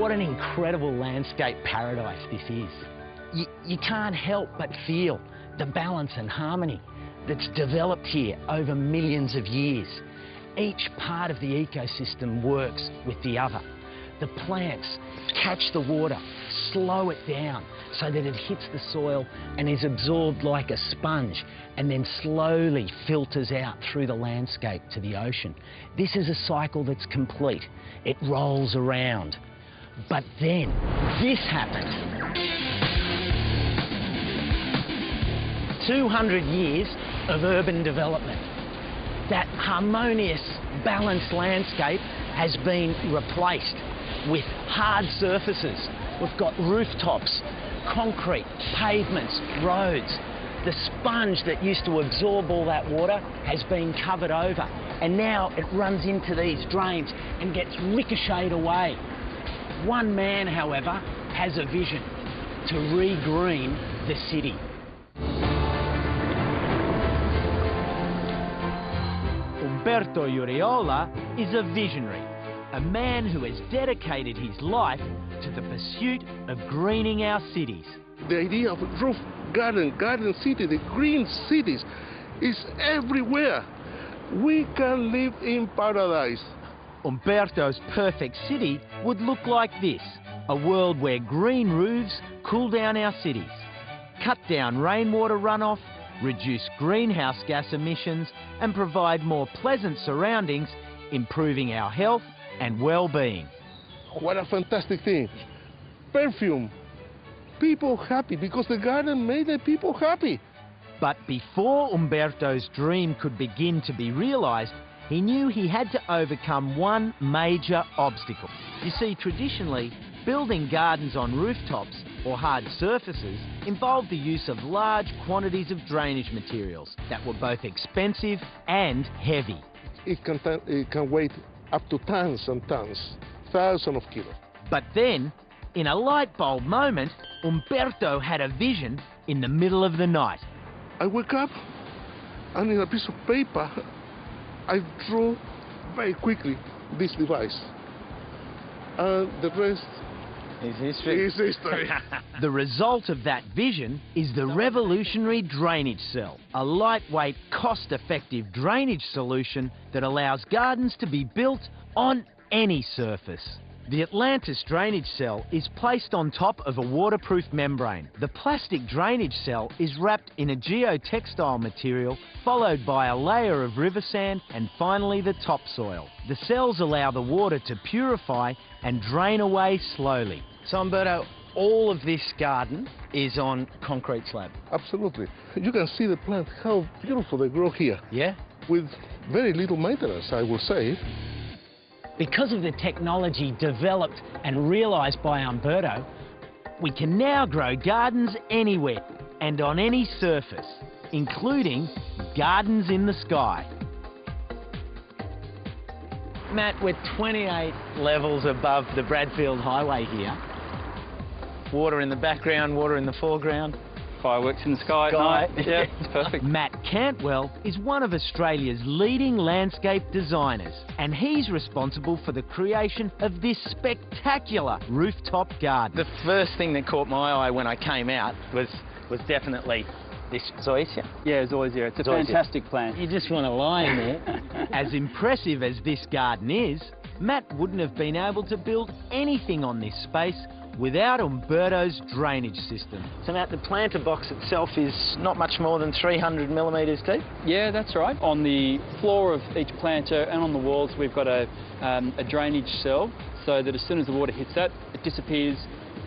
What an incredible landscape paradise this is. You can't help but feel the balance and harmony that's developed here over millions of years. Each part of the ecosystem works with the other. The plants catch the water, slow it down so that it hits the soil and is absorbed like a sponge and then slowly filters out through the landscape to the ocean. This is a cycle that's complete. It rolls around. But then this happened. 200 years of urban development. That harmonious, balanced landscape has been replaced with hard surfaces. We've got rooftops, concrete, pavements, roads. The sponge that used to absorb all that water has been covered over, and now it runs into these drains and gets ricocheted away. One man, however, has a vision to re-green the city. Umberto Uriola is a visionary, a man who has dedicated his life to the pursuit of greening our cities. The idea of roof garden city, the green cities, is everywhere. We can live in paradise. Umberto's perfect city would look like this: a world where green roofs cool down our cities, cut down rainwater runoff, reduce greenhouse gas emissions and provide more pleasant surroundings, improving our health and well-being. What a fantastic thing. Perfume. People happy because the garden made the people happy. But before Umberto's dream could begin to be realised, he knew he had to overcome one major obstacle. You see, traditionally, building gardens on rooftops or hard surfaces involved the use of large quantities of drainage materials that were both expensive and heavy. It can weigh up to tons and tons, thousands of kilos. But then, in a light bulb moment, Umberto had a vision in the middle of the night. I wake up and in a piece of paper, I drew very quickly this device. And the rest is history. The result of that vision is the revolutionary drainage cell, a lightweight, cost-effective drainage solution that allows gardens to be built on any surface. The Atlantis drainage cell is placed on top of a waterproof membrane. The plastic drainage cell is wrapped in a geotextile material, followed by a layer of river sand and finally the topsoil. The cells allow the water to purify and drain away slowly. So Umberto, all of this garden is on concrete slab? Absolutely. You can see the plant, how beautiful they grow here. Yeah? With very little maintenance, I will say. Because of the technology developed and realised by Umberto, we can now grow gardens anywhere and on any surface, including gardens in the sky. Matt, we're 28 levels above the Bradfield Highway here. Water in the background, water in the foreground. Fireworks in the sky at night. Yeah, it's perfect. Matt Cantwell is one of Australia's leading landscape designers, and he's responsible for the creation of this spectacular rooftop garden. The first thing that caught my eye when I came out was definitely this zoysia. Yeah, zoysia. It's a fantastic plant. You just want to lie in there. As impressive as this garden is, Matt wouldn't have been able to build anything on this space without Umberto's drainage system. So Matt, the planter box itself is not much more than 300 millimetres deep? Yeah, that's right. On the floor of each planter and on the walls we've got a drainage cell, so that as soon as the water hits that, it disappears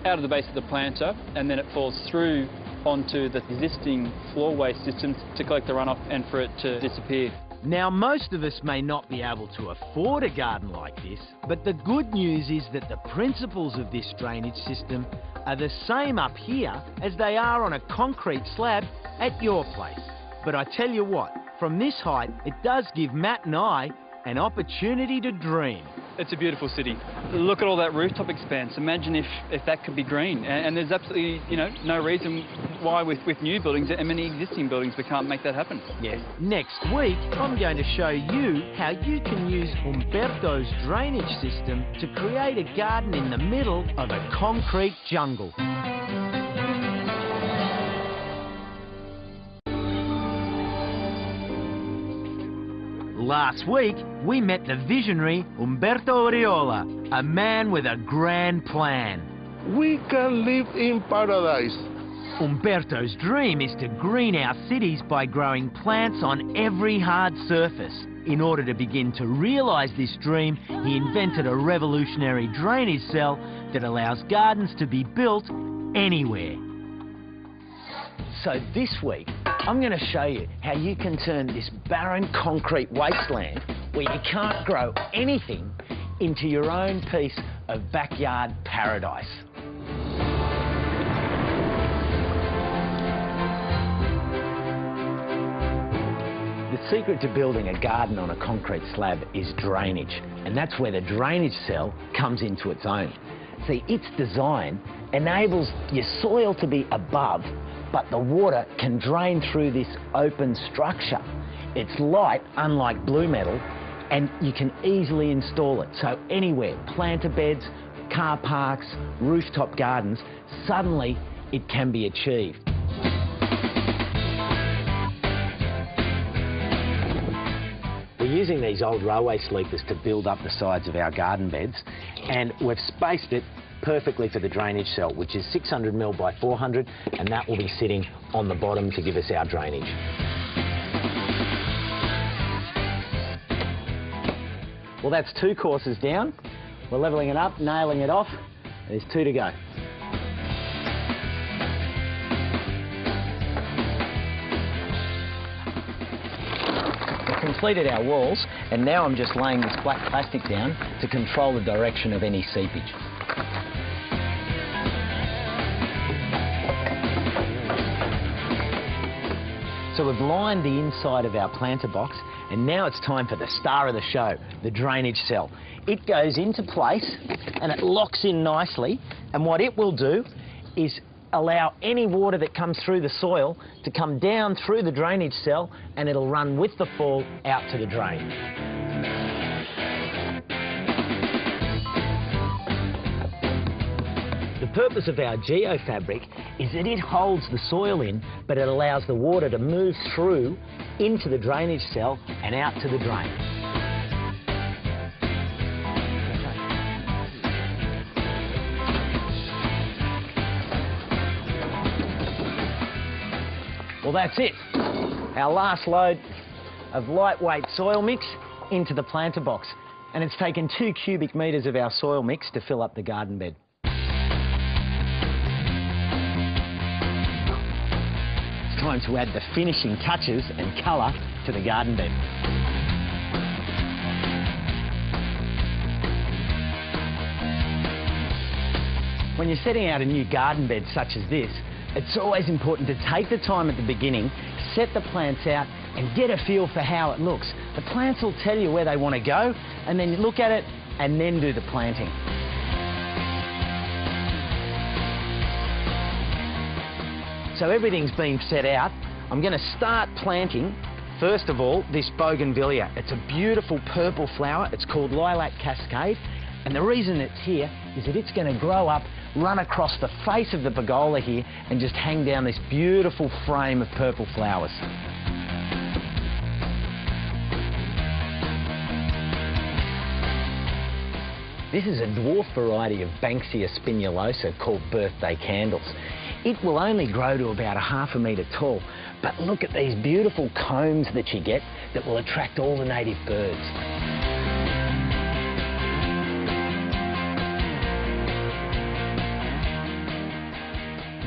out of the base of the planter and then it falls through onto the existing floor waste system to collect the runoff and for it to disappear. Now, most of us may not be able to afford a garden like this, but the good news is that the principles of this drainage system are the same up here as they are on a concrete slab at your place. But I tell you what, from this height, it does give Matt and I an opportunity to dream. It's a beautiful city. Look at all that rooftop expanse. Imagine if that could be green. And there's absolutely, no reason why with new buildings and many existing buildings we can't make that happen. Yeah. Next week, I'm going to show you how you can use Umberto's drainage system to create a garden in the middle of a concrete jungle. Last week, we met the visionary Umberto Oriola, a man with a grand plan. We can live in paradise. Umberto's dream is to green our cities by growing plants on every hard surface. In order to begin to realise this dream, he invented a revolutionary drainage cell that allows gardens to be built anywhere. So this week, I'm going to show you how you can turn this barren concrete wasteland where you can't grow anything into your own piece of backyard paradise. The secret to building a garden on a concrete slab is drainage, and that's where the drainage cell comes into its own. See, its design enables your soil to be above, but the water can drain through this open structure. It's light, unlike blue metal, and you can easily install it. So anywhere, planter beds, car parks, rooftop gardens, suddenly it can be achieved. We're using these old railway sleepers to build up the sides of our garden beds, and we've spaced it perfectly for the drainage cell, which is 600 mil by 400, and that will be sitting on the bottom to give us our drainage. Well, that's 2 courses down. We're levelling it up, nailing it off. There's 2 to go. We've completed our walls, and now I'm just laying this black plastic down to control the direction of any seepage. So we've lined the inside of our planter box, and now it's time for the star of the show, the drainage cell. It goes into place and it locks in nicely, and what it will do is allow any water that comes through the soil to come down through the drainage cell, and it'll run with the fall out to the drain. The purpose of our geofabric is that it holds the soil in, but it allows the water to move through into the drainage cell and out to the drain. Well, that's it. Our last load of lightweight soil mix into the planter box. And it's taken 2 cubic metres of our soil mix to fill up the garden bed. Time to add the finishing touches and colour to the garden bed. When you're setting out a new garden bed such as this, it's always important to take the time at the beginning, set the plants out and get a feel for how it looks. The plants will tell you where they want to go, and then you look at it and then do the planting. So everything's been set out. I'm going to start planting, first of all, this bougainvillea. It's a beautiful purple flower. It's called Lilac Cascade. And the reason it's here is that it's going to grow up, run across the face of the pergola here, and just hang down this beautiful frame of purple flowers. This is a dwarf variety of Banksia spinulosa called birthday candles. It will only grow to about 1/2 metre tall, but look at these beautiful combs that you get that will attract all the native birds.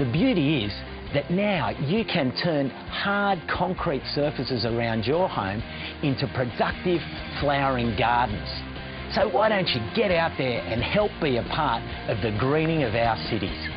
The beauty is that now you can turn hard concrete surfaces around your home into productive flowering gardens. So why don't you get out there and help be a part of the greening of our cities?